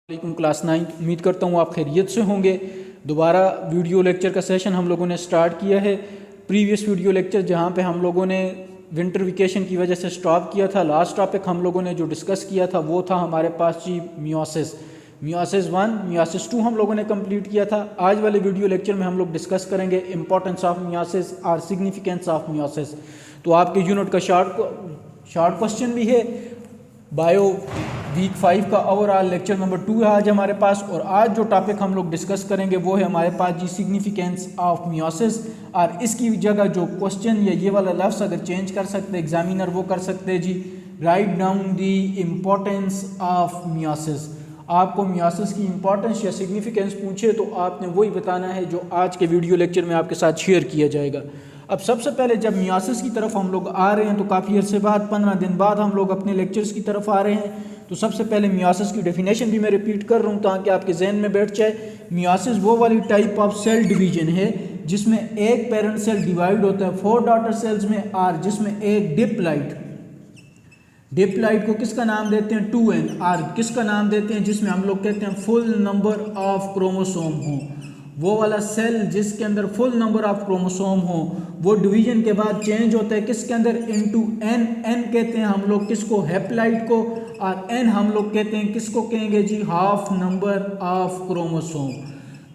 वालेकुम क्लास 9। उम्मीद करता हूँ आप खैरियत से होंगे। दोबारा वीडियो लेक्चर का सेशन हम लोगों ने स्टार्ट किया है। प्रीवियस वीडियो लेक्चर जहाँ पे हम लोगों ने विंटर वेकेशन की वजह से स्टॉप किया था, लास्ट टॉपिक हम लोगों ने जो डिस्कस किया था वो था हमारे पास जी मियोसिस 1, मियोसिस 2 हम लोगों ने कंप्लीट किया था। आज वाले वीडियो लेक्चर में हम लोग डिस्कस करेंगे इंपॉर्टेंस ऑफ मियोसिस और सिग्निफिकेंस ऑफ मियोसिस। तो आपके यूनिट का शॉर्ट क्वेश्चन भी है। बायो वीक 5 का ओवरऑल लेक्चर नंबर 2 है आज हमारे पास। और आज जो टॉपिक हम लोग डिस्कस करेंगे वो है हमारे पास जी सिग्निफिकेंस ऑफ मियोसिस। और इसकी जगह जो क्वेश्चन या ये वाला लफ्ज़ अगर चेंज कर सकते एग्जामिनर वो कर सकते हैं जी write down the importance of meiosis. आपको मियोसिस की इम्पोर्टेंस या सिग्निफिकेंस पूछे तो आपने वही बताना है जो आज के वीडियो लेक्चर में आपके साथ शेयर किया जाएगा। अब सबसे पहले जब मियोसिस की तरफ हम लोग आ रहे हैं तो काफ़ी अर्से बाद 15 दिन बाद हम लोग अपने लेक्चर्स की तरफ आ रहे हैं। तो सबसे पहले मियोसिस की डेफिनेशन भी मैं रिपीट कर रहा हूँ ताकि आपके जहन में बैठ जाए। मियोसिस वो वाली टाइप ऑफ सेल डिवीजन है जिसमें एक पेरेंट सेल डिवाइड होता है 4 डॉटर सेल्स में, और जिसमें एक डिप्लाइड को किसका नाम देते हैं 2n, और किसका नाम देते हैं जिसमें हम लोग कहते हैं फुल नंबर ऑफ क्रोमोसोम हो। वो वाला सेल जिसके अंदर फुल नंबर ऑफ क्रोमोसोम हो वो डिवीजन के बाद चेंज होता है किसके अंदर इनटू n। n कहते हैं हम लोग किसको हैप्लाइड को, और n हम लोग कहते हैं किसको कहेंगे जी हाफ नंबर ऑफ क्रोमोसोम।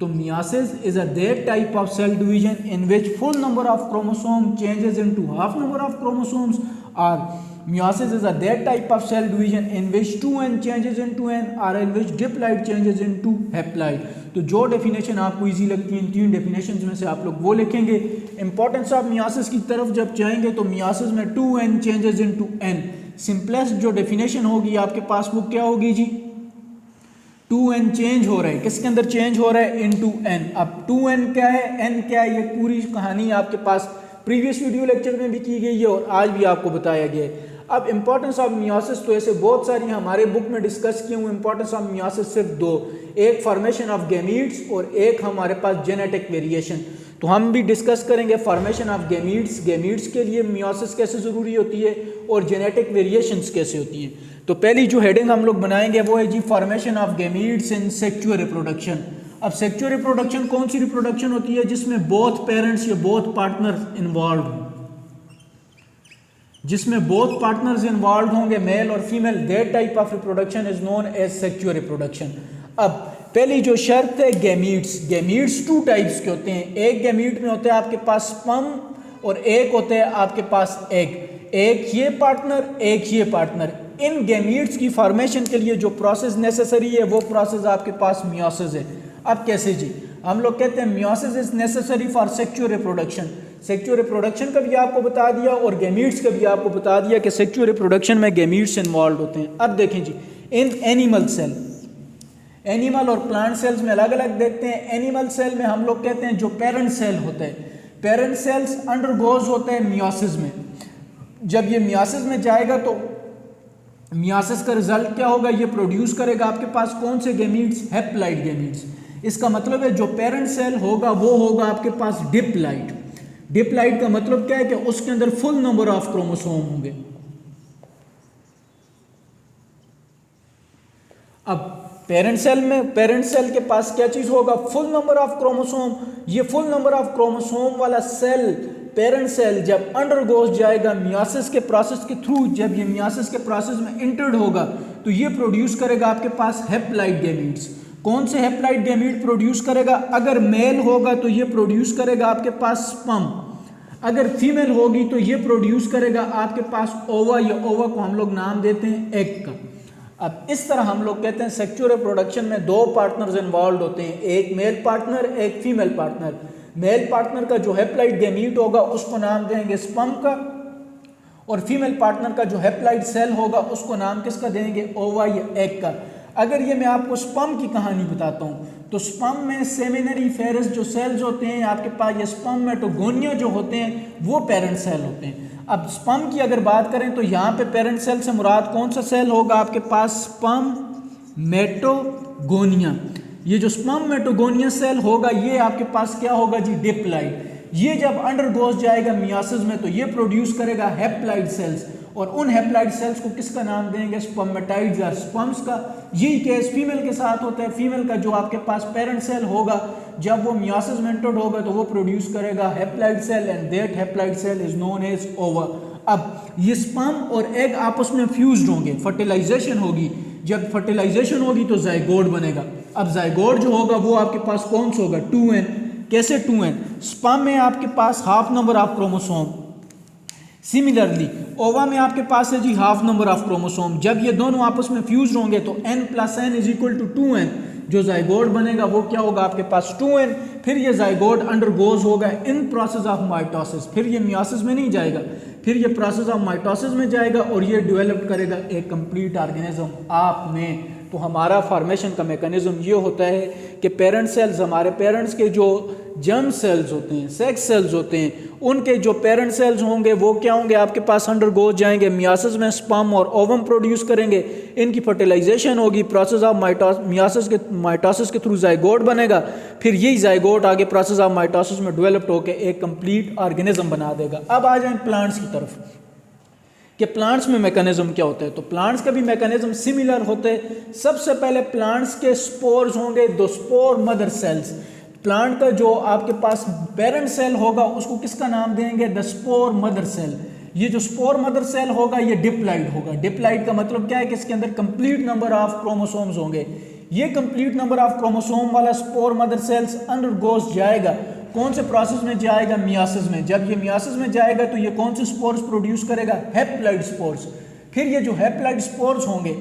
तो meiosis is a that type of cell division in which full number of chromosome changes into half number of chromosomes, और meiosis is a that type of cell division in which 2n changes into n or in which diploid changes into haploid। तो जो definition आपको easy लगती है इन 3 definitions में से आप लोग वो लिखेंगे। इंपॉर्टेंस ऑफ मियोसिस की तरफ जब जाएंगे तो मियोसिस में 2n changes into n, simplest जो डेफिनेशन होगी आपके पास वो क्या होगी जी 2n चेंज हो रहा है किसके अंदर चेंज हो रहा है इनटू n। अब 2n क्या है n क्या है, ये पूरी कहानी आपके पास प्रीवियस वीडियो लेक्चर में भी की गई है और आज भी आपको बताया गया है। अब इंपॉर्टेंस ऑफ मियोसिस तो ऐसे बहुत सारी हमारे बुक में डिस्कस किए हुए। इंपॉर्टेंस ऑफ मियोसिस सिर्फ 2, एक फॉर्मेशन ऑफ गैमीट्स और एक हमारे पास जेनेटिक वेरिएशन। तो हम भी डिस्कस करेंगे फॉर्मेशन ऑफ गैमीट्स के लिए मियोसिस कैसे ज़रूरी होती है और जेनेटिक वेरिएशंस कैसे होती हैं। तो पहली जो हेडिंग हम लोग बनाएंगे वो है जी formation of gametes in sexual reproduction. अब सेक्सुअल रिप्रोडक्शन कौन सी रिप्रोडक्शन होती है जिसमें बोथ पेरेंट्स या बोथ पार्टनर्स इन्वॉल्व हों, जिसमें बोथ पार्टनर्स इन्वॉल्व होंगे मेल और female, that type of reproduction is known as sexual reproduction. अब पहली जो शर्त है गैमीट्स 2 टाइप्स के होते हैं। एक गैमीट में होता है आपके पास स्पर्म और एक होता है आपके पास एग। एक ये पार्टनर एक ये पार्टनर। इन गैमीट्स की फॉर्मेशन के लिए जो प्रोसेस नेसेसरी है वो प्रोसेस आपके पास मियोसिस है। अब कैसे जी, हम लोग कहते हैं meiosis is necessary for sexual reproduction. Sexual reproduction का भी आपको बता दिया और गैमीट्स का भी आपको बता दिया कि सेक्सुअल रिप्रोडक्शन में गैमीट्स इन्वॉल्व होते हैं। अब देखें जी इन एनिमल और प्लांट सेल्स में अलग अलग देखते हैं। एनिमल सेल में हम लोग कहते हैं जो पेरेंट सेल होता है, पेरेंट सेल्स अंडरगोज होते हैं मियोसिस में। जब ये मियोसिस में जाएगा तो मियोसिस का रिजल्ट क्या होगा, ये प्रोड्यूस करेगा आपके पास कौन से गैमीट्स, हैप्लाइड गैमीट्स। इसका मतलब है जो पेरेंट सेल होगा वो होगा आपके पास डिप्लाइड का मतलब क्या है कि उसके अंदर फुल नंबर ऑफ क्रोमोसोम होंगे। अब पेरेंट सेल के पास क्या चीज होगा, फुल नंबर ऑफ क्रोमोसोम। ये फुल नंबर ऑफ क्रोमोसोम वाला सेल पेरेंट सेल जब अंडरगोज जाएगा मियोसिस के प्रोसेस के थ्रू, जब ये मियोसिस के प्रोसेस में इंटर्ड होगा तो ये प्रोड्यूस करेगा आपके पास हैप्लाइड गैमीट्स। कौन से हैप्लाइड गैमीट प्रोड्यूस करेगा, अगर मेल होगा तो ये प्रोड्यूस करेगा आपके पास स्पर्म, अगर फीमेल होगी तो ये प्रोड्यूस करेगा आपके पास ओवा, या ओवा को हम लोग नाम देते हैं एग का। अब इस तरह हम लोग कहते हैं सेक्सुअल रिप्रोडक्शन में 2 पार्टनर्स इन्वॉल्व होते हैं, एक मेल पार्टनर एक फीमेल पार्टनर। मेल पार्टनर का जो हैप्लाइड गैमीट होगा उसको नाम देंगे स्पर्म का, और फीमेल पार्टनर का जो हैप्लाइड सेल होगा उसको नाम किसका देंगे, ओवा या एग का। अगर ये मैं आपको स्पर्म की कहानी बताता हूँ तो स्पर्म में सेमिनरीफेरस जो सेल्स होते हैं आपके पास, ये स्पर्मेटोगोनिया जो होते हैं वो पेरेंट सेल होते हैं। अब स्पर्म की अगर बात करें तो यहाँ पे पेरेंट सेल से मुराद कौन सा सेल होगा आपके पास, स्पर्मेटोगोनिया। ये जो स्पर्मेटोगोनिया सेल होगा ये आपके पास क्या होगा जी डिप्लाइड। ये जब अंडरगोज जाएगा मियोसिस में तो ये प्रोड्यूस करेगा हैप्लाइड सेल्स, और उन हैप्लॉइड सेल्स को किसका नाम देंगे? स्पर्मेटाइड्स या स्पर्म्स का। यही केस फीमेल के साथ होता है। फीमेल का जो आपके पास पेरेंट सेल होगा, जब वो मियोसिस में एंटर्ड होगा तो वो प्रोड्यूस करेगा haploid cell and that haploid cell is known as ova. अब ये स्पर्म और एग आपस में फ्यूज्ड होंगे, फर्टिलाइजेशन होगी। जब फर्टिलाइजेशन होगी तो जाइगोट बनेगा। अब जाइगोट जो होगा वो आपके पास कौन सा होगा? 2n। कैसे 2n? स्पर्म में आपके पास half number of chromosome, similarly ova में आपके पास है जी हाफ नंबर ऑफ क्रोमोसोम। जब ये दोनों आपस में फ्यूज होंगे तो n + n = 2n। जो जाइगोट बनेगा वो क्या होगा? आपके पास 2n। फिर ये जाइगोट अंडरगोज होगा इन प्रोसेस ऑफ माइटोसिस। फिर ये मियोसिस में नहीं जाएगा, फिर ये प्रोसेस ऑफ माइटोसिस में जाएगा और ये डेवलप करेगा एक कंप्लीट ऑर्गेनिज्म आप में। तो हमारा फॉर्मेशन का मैकेनिज्म ये होता है कि पेरेंट सेल्स, हमारे पेरेंट्स के जो जर्म सेल्स होते हैं, सेक्स सेल्स होते हैं, उनके जो पेरेंट सेल्स होंगे वो क्या होंगे? आपके पास अंडरगो जाएंगे मियोसिस में, स्पर्म और ओवम प्रोड्यूस करेंगे, इनकी फर्टिलाइजेशन होगी, प्रोसेस ऑफ माइटोसिस के थ्रू जाइगोट बनेगा। फिर यही जाइगोट आगे प्रोसेस ऑफ माइटोसिस में डेवलप होकर एक कंप्लीट ऑर्गेनिज्म बना देगा। अब आ जाएं प्लांट्स की तरफ कि प्लांट्स में मैकेनिज्म क्या होता है। तो प्लांट्स का भी मैकेनिज्म सिमिलर होता है। सबसे पहले प्लांट्स के स्पोर्स होंगे, दो स्पोर मदर सेल्स। प्लांट का जो आपके पास पेरेंट सेल होगा उसको किसका नाम देंगे? The spore mother cell. ये जो स्पोर मदर सेल होगा ये डिप्लॉइड होगा। डिप्लॉइड का मतलब क्या है कि इसके अंदर कंप्लीट नंबर ऑफ क्रोमोसोम्स होंगे। ये कंप्लीट नंबर ऑफ क्रोमोसोम वाला स्पोर मदर सेल्स अंडरगोज जाएगा। कौन से प्रोसेस में जाएगा? मियोसिस में। जब ये मियोसिस में जाएगा तो ये कौन से स्पोर्स प्रोड्यूस करेगा? Haploid spores. फिर ये जो हैप्लॉइड स्पोर्स होंगे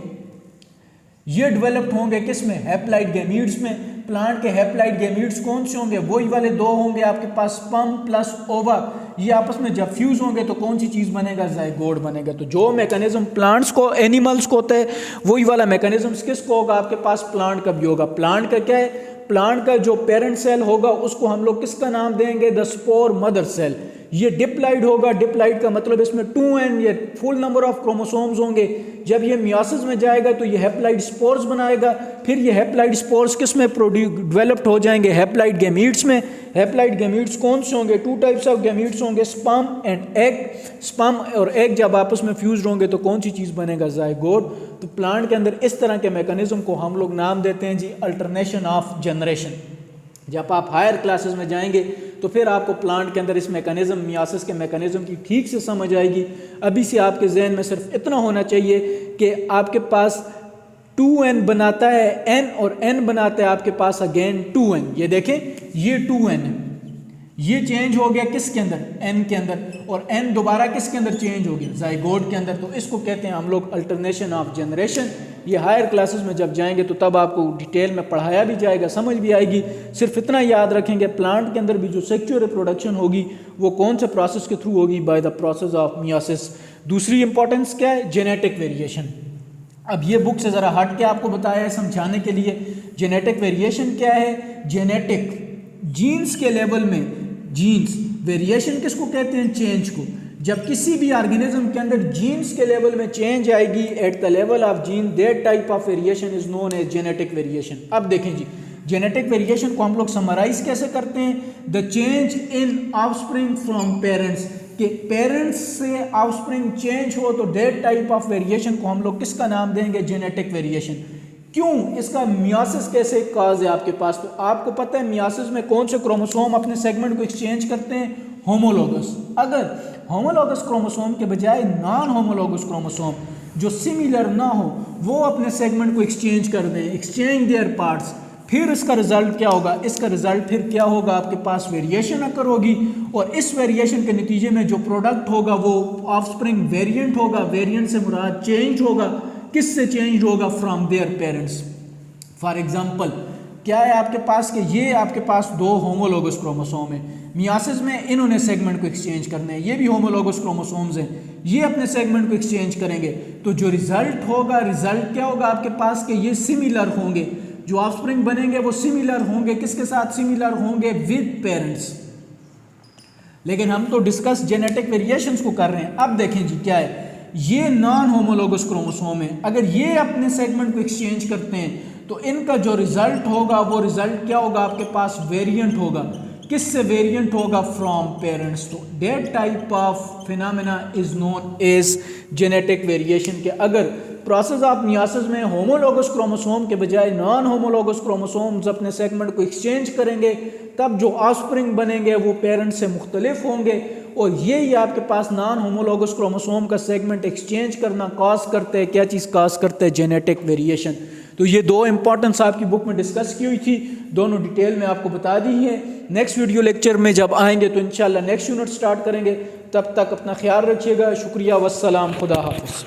ये डेवलप्ड होंगे किस में? हैप्लॉइड गैमीट्स में। प्लांट के हैप्लॉइड गैमीट्स कौन से होंगे? वही वाले दो होंगे आपके पास, स्पर्म प्लस ओवा। ये आपस में जब फ्यूज होंगे तो कौन सी चीज बनेगा? जाइगोट बनेगा। तो जो मैकेनिज्म प्लांट्स को, एनिमल्स को होता है वही वाला मैकेनिज्म किसको होगा? आपके पास प्लांट का भी होगा। प्लांट का क्या है? प्लांट का जो पेरेंट सेल होगा उसको हम लोग किसका नाम देंगे? The spore mother cell. ये डिप्लॉइड होगा। डिप्लॉइड का मतलब इसमें 2n, ये फुल नंबर ऑफ क्रोमोसोम्स होंगे। जब ये मियोसिस में जाएगा तो ये हैप्लॉइड स्पोर्स बनाएगा। फिर ये हैप्लॉइड स्पोर्स किस में डेवलप्ड हो जाएंगे? हैप्लॉइड गैमीट्स में। हैप्लॉइड गैमीट्स कौन से होंगे? 2 टाइप्स ऑफ गैमीट्स होंगे, स्पर्म एंड एग। स्पर्म और एग जब आपस में फ्यूज होंगे तो कौन सी चीज़ बनेगा? जाइगोट। तो प्लांट के अंदर इस तरह के मैकेनिज्म को हम लोग नाम देते हैं जी अल्टरनेशन ऑफ जनरेशन। जब आप हायर क्लासेस में जाएंगे तो फिर आपको प्लांट के अंदर इस मैकेनिज्म, मियोसिस के मैकेनिज्म की ठीक से समझ आएगी। अभी से आपके जहन में सिर्फ इतना होना चाहिए कि आपके पास 2n बनाता है n और n बनाता है आपके पास अगेन 2n। ये देखें, ये 2n है, ये चेंज हो गया किसके अंदर? n के अंदर। और n दोबारा किसके अंदर चेंज हो गया? जाइगोट के अंदर। तो इसको कहते हैं हम लोग अल्टरनेशन ऑफ जनरेशन। ये हायर क्लासेस में जब जाएंगे तो तब आपको डिटेल में पढ़ाया भी जाएगा, समझ भी आएगी। सिर्फ इतना याद रखेंगे, प्लांट के अंदर भी जो सेक्सुअल रिप्रोडक्शन होगी वो कौन से प्रोसेस के थ्रू होगी? By the process of meiosis. दूसरी इंपॉर्टेंस क्या है? Genetic variation. अब ये बुक से ज़रा हट के आपको बताया है समझाने के लिए। जेनेटिक वेरिएशन क्या है? जेनेटिक जीन्स के लेवल में, जीन्स वेरिएशन किसको कहते हैं? चेंज को। जब किसी भी ऑर्गेनिज्म के अंदर जीन्स के लेवल में चेंज आएगी, at the level of gene, that type of variation is known as genetic variation. अब देखें जी, जेनेटिक वेरिएशन को हम लोग समराइज कैसे करते हैं? The change in offspring from parents, कि पेरेंट्स से ऑफस्प्रिंग चेंज हो तो दैट टाइप ऑफ वेरिएशन को हम लोग किसका नाम देंगे? Genetic variation. क्यों? इसका मियोसिस कैसे काज है आपके पास? तो आपको पता है मियोसिस में कौन से क्रोमोसोम अपने सेगमेंट को एक्सचेंज करते हैं? होमोलोगस। अगर होमोलोगस क्रोमोसोम के बजाय नॉन होमोलोगस क्रोमोसोम जो सिमिलर ना हो वो अपने सेगमेंट को एक्सचेंज कर दें, एक्सचेंज देयर पार्ट्स, फिर इसका रिजल्ट क्या होगा? इसका रिजल्ट फिर क्या होगा? आपके पास वेरिएशन अकर होगी और इस वेरिएशन के नतीजे में जो प्रोडक्ट होगा वो ऑफस्प्रिंग वेरिएंट होगा। वेरिएंट से मुराद चेंज होगा। किससे चेंज होगा? From their parents. For example क्या है आपके पास कि ये आपके पास 2 होमोलोगस क्रोमोसोम है। मियोसिस में इन्होंने सेगमेंट को एक्सचेंज करना है, ये भी होमोलोगस क्रोमोसोम्स हैं, ये अपने सेगमेंट को एक्सचेंज करेंगे। तो जो रिजल्ट होगा, रिजल्ट क्या होगा आपके पास कि ये सिमिलर होंगे, जो ऑफस्प्रिंग बनेंगे वो सिमिलर होंगे। किसके साथ सिमिलर होंगे? With parents. लेकिन हम तो डिस्कस जेनेटिक वेरिएशंस को कर रहे हैं। अब देखें जी क्या है, ये नॉन होमोलोगस क्रोमोसोम है। अगर ये अपने सेगमेंट को एक्सचेंज करते हैं तो इनका जो रिजल्ट होगा वो रिजल्ट क्या होगा? आपके पास वेरिएंट होगा। किससे वेरिएंट होगा? From parents. तो that type of phenomena is known as genetic variation के अगर प्रोसेस ऑफ मियासिस में होमोलोगस क्रोमोसोम के बजाय नॉन होमोलोगस क्रोमोसोम्स अपने सेगमेंट को एक्सचेंज करेंगे तब जो ऑफस्प्रिंग बनेंगे वो पेरेंट से मुख्तलिफ होंगे और यही आपके पास नॉन होमोलोगस क्रोमोसोम का सेगमेंट एक्सचेंज करना कॉज करते हैं, क्या चीज़ कॉज करते हैं? Genetic variation. तो ये दो इंपॉर्टेंस आपकी बुक में डिस्कस की हुई थी, दोनों डिटेल में आपको बता दी है। नेक्स्ट वीडियो लेक्चर में जब आएंगे तो इंशाल्लाह नेक्स्ट यूनिट स्टार्ट करेंगे। तब तक अपना ख्याल रखिएगा। शुक्रिया, वस्सलाम, खुदा हाफ़िज़।